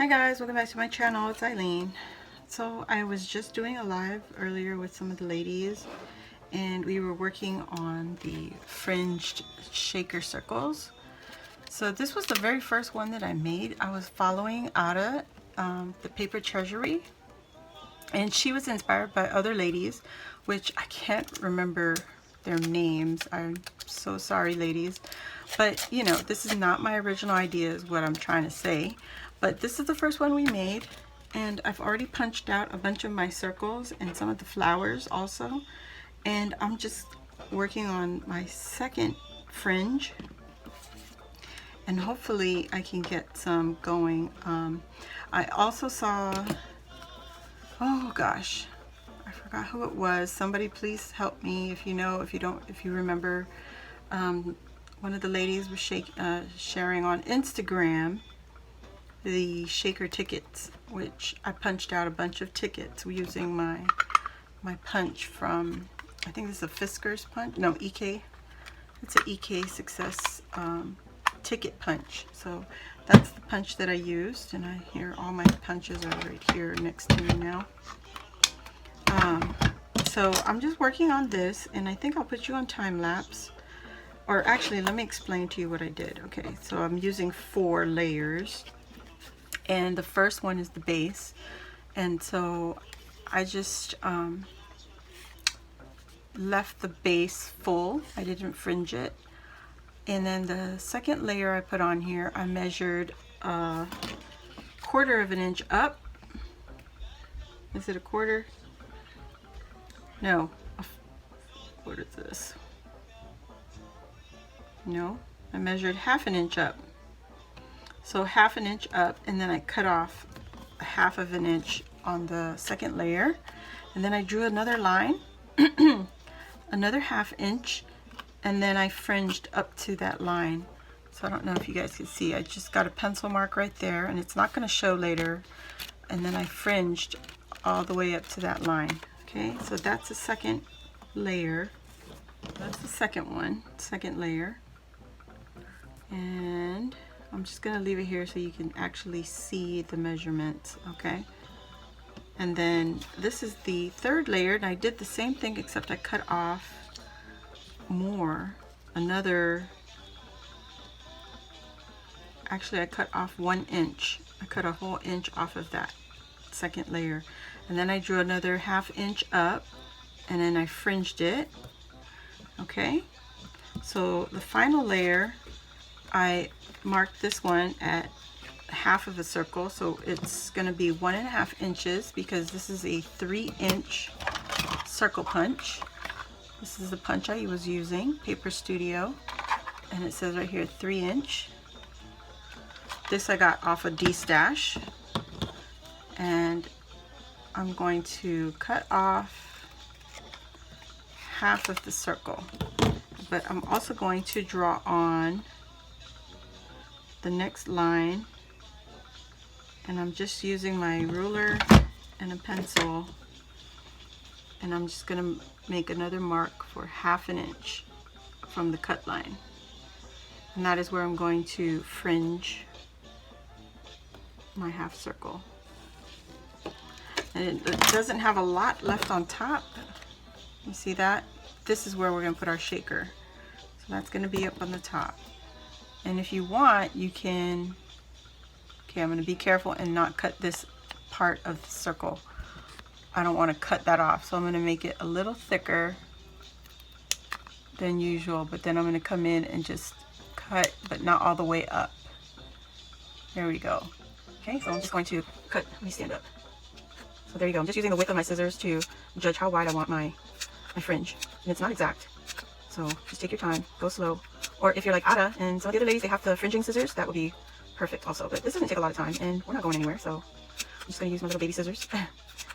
Hi guys, welcome back to my channel. It's Eileen. So I was just doing a live earlier with some of the ladies and we were working on the fringed shaker circles. So this was the very first one that I made. I was following Ada, the Paper Treasury, and she was inspired by other ladies, which I can't remember their names. I'm so sorry, ladies. But you know, this is not my original idea is what I'm trying to say. But this is the first one we made, and I've already punched out a bunch of my circles and some of the flowers also. And I'm just working on my second fringe, and hopefully I can get some going. I also saw, oh gosh, I forgot who it was. Somebody please help me if you know, if you remember. One of the ladies was sharing on Instagram the shaker tickets, which I punched out a bunch of tickets using my punch from, I think this is a Fisker's punch, no, EK. It's an EK Success ticket punch. So that's the punch that I used, and I hear all my punches are right here next to me now. So I'm just working on this, and I think I'll put you on time lapse. Or actually, let me explain to you what I did. Okay, so I'm using 4 layers, and the first one is the base, and so I just left the base full. I didn't fringe it. And then the second layer I put on here, I measured a 1/4 of an inch up. Is it a 1/4? No. What is this? No, I measured 1/2 an inch up. So 1/2 an inch up, and then I cut off 1/2 of an inch on the second layer, and then I drew another line, another 1/2 inch, and then I fringed up to that line. So I don't know if you guys can see, I just got a pencil mark right there, and it's not going to show later. And then I fringed all the way up to that line. Okay, so that's the second layer. That's the second one, second layer. And I'm just going to leave it here so you can actually see the measurements, okay? And then this is the third layer, and I did the same thing except I cut off more, actually I cut off 1 inch. I cut a whole inch off of that second layer. And then I drew another 1/2 inch up, and then I fringed it, okay? So the final layer, I marked this one at 1/2 of a circle, so it's going to be 1.5 inches because this is a 3-inch circle punch. This is the punch I was using, Paper Studio, and it says right here 3-inch. This I got off a D-stash, and I'm going to cut off 1/2 of the circle, but I'm also going to draw on the next line, and I'm just using my ruler and a pencil, and I'm just going to make another mark for 1/2 an inch from the cut line, and that is where I'm going to fringe my 1/2 circle. And it doesn't have a lot left on top. You see that? This is where we're going to put our shaker, so that's going to be up on the top. And if you want, you can, okay, I'm going to be careful and not cut this part of the circle. I don't want to cut that off, so I'm going to make it a little thicker than usual, but then I'm going to come in and just cut, but not all the way up. There we go. Okay, so I'm just going to cut, let me stand up. So there you go, I'm just using the width of my scissors to judge how wide I want my fringe. And it's not exact, so just take your time, go slow. Or if you're like Ada and some of the other ladies, they have the fringing scissors, that would be perfect also. But this doesn't take a lot of time, and we're not going anywhere, so I'm just going to use my little baby scissors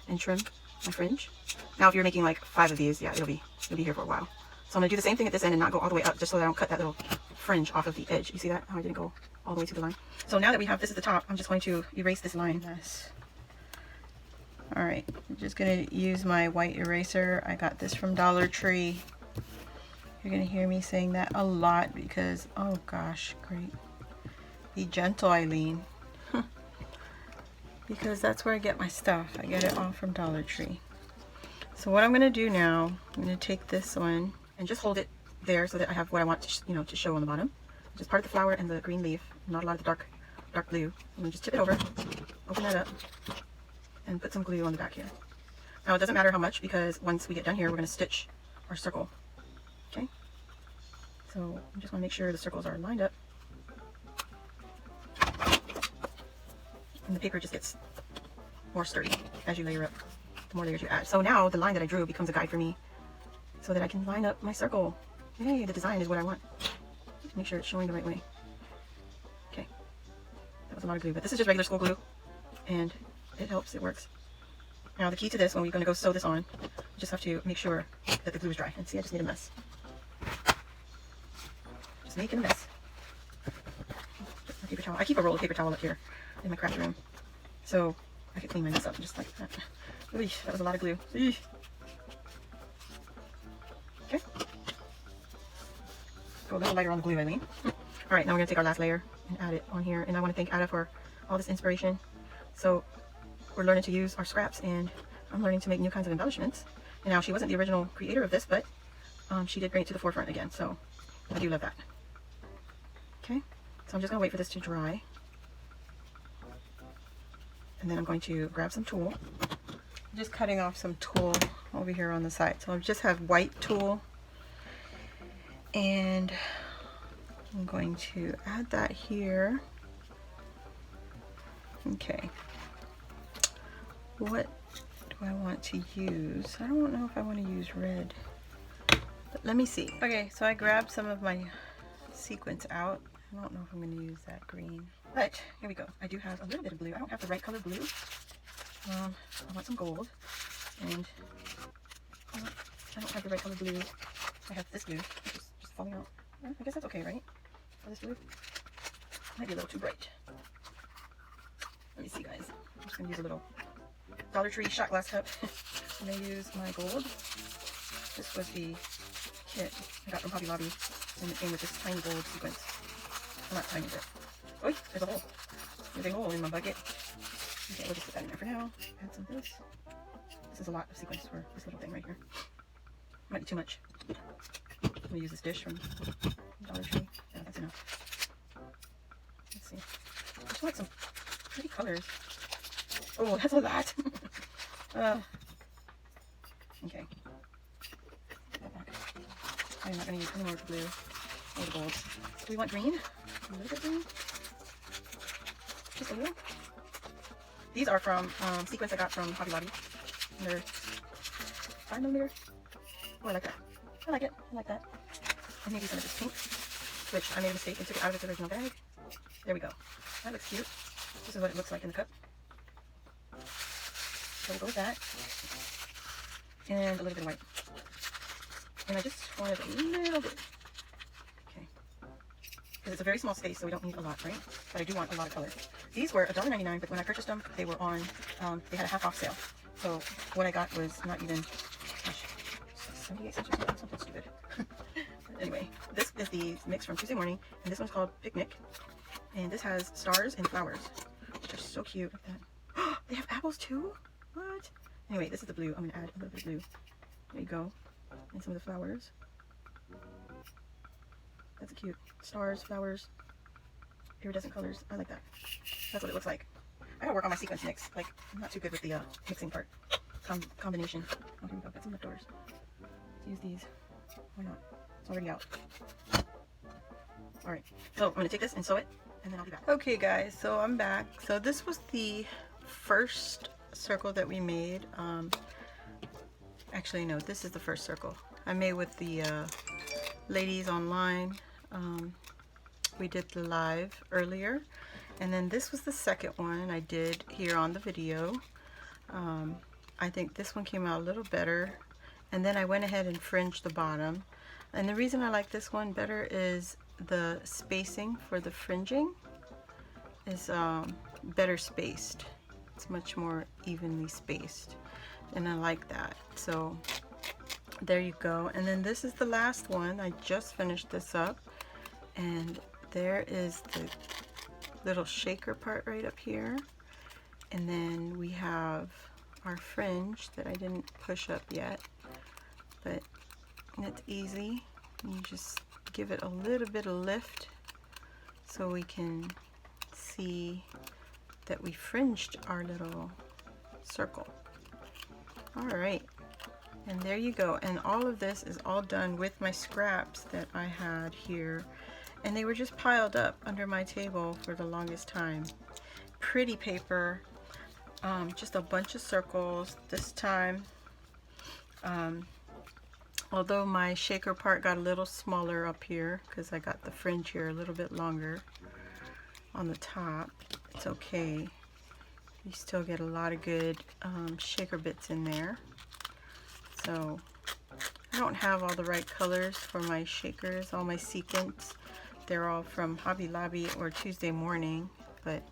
and trim my fringe. Now if you're making like 5 of these, yeah, it'll be here for a while. So I'm going to do the same thing at this end and not go all the way up, just so that I don't cut that little fringe off of the edge. You see that? How I didn't go all the way to the line. So now that we have this at the top, I'm just going to erase this line. Yes. Alright, I'm just going to use my white eraser. I got this from Dollar Tree. You're going to hear me saying that a lot because, oh gosh, great. Be gentle, Eileen. because that's where I get my stuff. I get it all from Dollar Tree. So what I'm going to do now, I'm going to take this one and just hold it there so that I have what I want to, to show on the bottom. Just part of the flower and the green leaf, not a lot of the dark blue. I'm going to just tip it over, open that up, and put some glue on the back here. Now it doesn't matter how much, because once we get done here, we're going to stitch our circle. Okay? So I just want to make sure the circles are lined up. And the paper just gets more sturdy as you layer up, the more layers you add. So now the line that I drew becomes a guide for me so that I can line up my circle. Hey, the design is what I want. Just make sure it's showing the right way. Okay. That was a lot of glue, but this is just regular school glue, and it helps, it works. Now the key to this, when we're going to go sew this on, you just have to make sure that the glue is dry. And see, I just made a mess. Just making a mess. Just my paper towel. I keep a roll of paper towel up here in my craft room, so I could clean my mess up just like that. Eesh, that was a lot of glue. Eesh. Okay. Go a little lighter on the glue, Eileen. Alright, now we're going to take our last layer and add it on here. And I want to thank Ada for all this inspiration. So we're learning to use our scraps, and I'm learning to make new kinds of embellishments. And now she wasn't the original creator of this, but she did bring it to the forefront again. So I do love that. Okay, so I'm just going to wait for this to dry. And then I'm going to grab some tulle. I'm just cutting off some tulle over here on the side. So I just have white tulle. And I'm going to add that here. Okay. What do I want to use? I don't know if I want to use red, but let me see. Okay, so I grabbed some of my sequins out. I don't know if I'm going to use that green, but here we go. I do have a little bit of blue. I don't have the right color blue. I want some gold, and I don't have the right color blue. I have this blue, which is just falling out. Well, I guess that's okay, right? For this blue, might be a little too bright. Let me see, guys. I'm just going to use a little Dollar Tree shot glass cup. I'm going to use my gold. This was the kit I got from Hobby Lobby, and it came with this tiny gold sequence. Well, not tiny, but oh, there's a hole. There's a hole in my bucket. Okay, we'll just put that in there for now. Add some of this. This is a lot of sequence for this little thing right here. Might be too much. I'm going to use this dish from Dollar Tree. Yeah, that's enough. Let's see. I just want some pretty colors. Oh, that's a lot. Okay. I'm not going to use any more blue or the gold. Do we want green? A little bit green? Just a little? These are from sequins I got from Hobby Lobby. And they're 5mm. Oh, I like that. I like it. I like that. And maybe some of this pink, which I made a mistake and took it out of its original bag. There we go. That looks cute. This is what it looks like in the cup. So we'll go with that. And a little bit of white. And I just wanted a little bit. Okay. Because it's a very small space, so we don't need a lot, right? But I do want a lot of color. These were $1.99, but when I purchased them, they were on, they had a half off sale. So what I got was not even, gosh, 78 cents or something stupid. Anyway, this is the mix from Tuesday Morning, and this one's called Picnic. And this has stars and flowers, which are so cute. Like that. They have apples too? What? Anyway, this is the blue. I'm going to add a little bit of blue. There you go. And some of the flowers. That's cute. Stars, flowers, iridescent colors. I like that. That's what it looks like. I gotta work on my sequence mix. Like, I'm not too good with the mixing part. Combination. Oh, here we go. Got some leftovers. Let's use these. Why not? It's already out. Alright. So, I'm going to take this and sew it, and then I'll be back. Okay, guys. So, I'm back. So, this was the first circle that we made. Actually, no. This is the first circle I made with the ladies online. We did the live earlier, and then this was the second one I did here on the video. I think this one came out a little better, and then I went ahead and fringed the bottom. And the reason I like this one better is the spacing for the fringing is better spaced. It's much more evenly spaced, and I like that. So there you go. And then this is the last one. I just finished this up, and there is the little shaker part right up here, And then we have our fringe that I didn't push up yet, but it's easy. You just give it a little bit of lift so we can see that we fringed our little circle. All right, and there you go. And all of this is all done with my scraps that I had here, and they were just piled up under my table for the longest time. Pretty paper, just a bunch of circles this time. Although my shaker part got a little smaller up here because I got the fringe here a little bit longer on the top, it's okay. You still get a lot of good shaker bits in there. So I don't have all the right colors for my shakers, all my sequins. They're all from Hobby Lobby or Tuesday Morning, but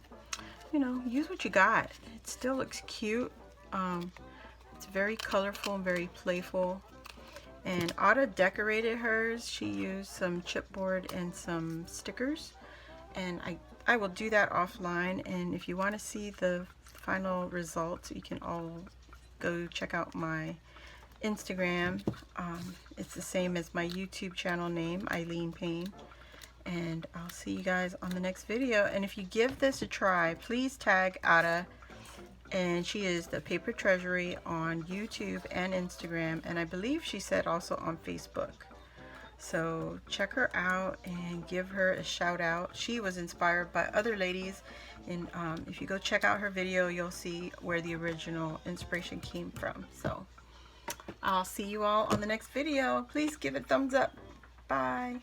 you know, use what you got. It still looks cute. It's very colorful and very playful. And Autumn decorated hers. She used some chipboard and some stickers, and I will do that offline. And if you want to see the final results, you can all go check out my Instagram. It's the same as my YouTube channel name, Eileen Payne. And I'll see you guys on the next video. And if you give this a try, please tag Ada, and she is the Paper Treasury on YouTube and Instagram, and I believe she said also on Facebook. So check her out and give her a shout out. She was inspired by other ladies, and if you go check out her video, you'll see where the original inspiration came from. So I'll see you all on the next video. Please give it a thumbs up. Bye.